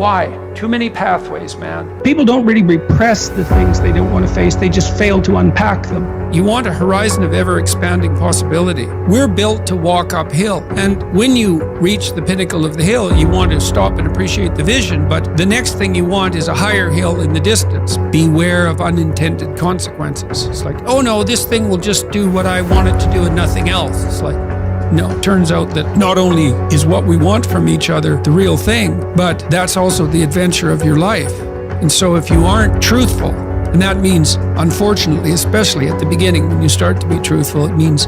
Why? Too many pathways, man. People don't really repress the things they don't want to face. They just fail to unpack them. You want a horizon of ever-expanding possibility. We're built to walk uphill. And when you reach the pinnacle of the hill, you want to stop and appreciate the vision. But the next thing you want is a higher hill in the distance. Beware of unintended consequences. It's like, oh no, this thing will just do what I want it to do and nothing else. It's like, no, it turns out that not only is what we want from each other the real thing, but that's also the adventure of your life. And so if you aren't truthful, and that means, unfortunately, especially at the beginning when you start to be truthful, it means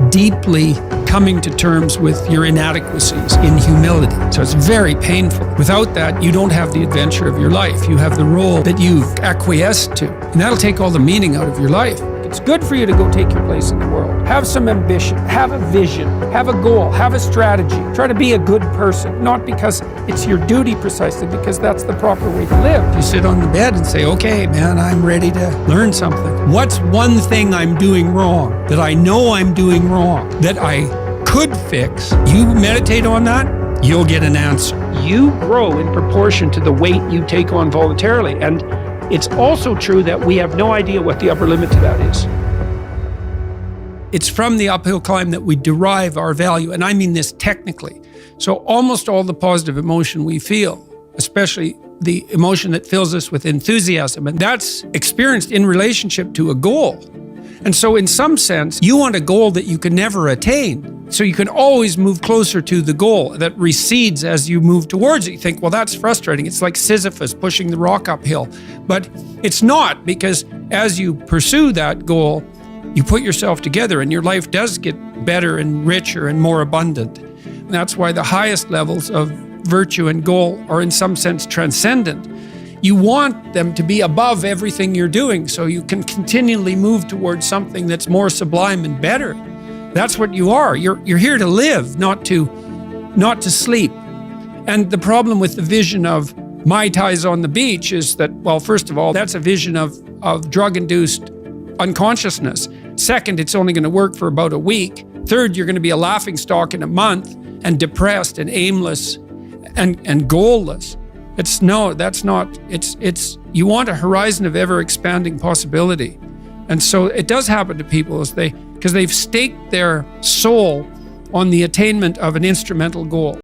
deeply coming to terms with your inadequacies in humility. So it's very painful. Without that, you don't have the adventure of your life. You have the role that you've acquiesced to. And that'll take all the meaning out of your life. It's good for you to go take your place in the world. Have some ambition, have a vision, have a goal, have a strategy. Try to be a good person, not because it's your duty precisely, because that's the proper way to live. You sit on the bed and say, okay, man, I'm ready to learn something. What's one thing I'm doing wrong, that I know I'm doing wrong, that I could fix? You meditate on that, you'll get an answer. You grow in proportion to the weight you take on voluntarily. And it's also true that we have no idea what the upper limit to that is. It's from the uphill climb that we derive our value, and I mean this technically. So almost all the positive emotion we feel, especially the emotion that fills us with enthusiasm, and that's experienced in relationship to a goal. And so in some sense, you want a goal that you can never attain. So you can always move closer to the goal that recedes as you move towards it. You think, well, that's frustrating. It's like Sisyphus pushing the rock uphill. But it's not, because as you pursue that goal, you put yourself together and your life does get better and richer and more abundant. And that's why the highest levels of virtue and goal are in some sense transcendent. You want them to be above everything you're doing so you can continually move towards something that's more sublime and better. That's what you are. You're here to live, not to sleep. And the problem with the vision of Mai Tais on the beach is that, well, first of all, that's a vision of drug-induced unconsciousness. Second, it's only going to work for about a week. Third, you're going to be a laughingstock in a month and depressed and aimless and goalless. You want a horizon of ever-expanding possibility. And so it does happen to people because they've staked their soul on the attainment of an instrumental goal.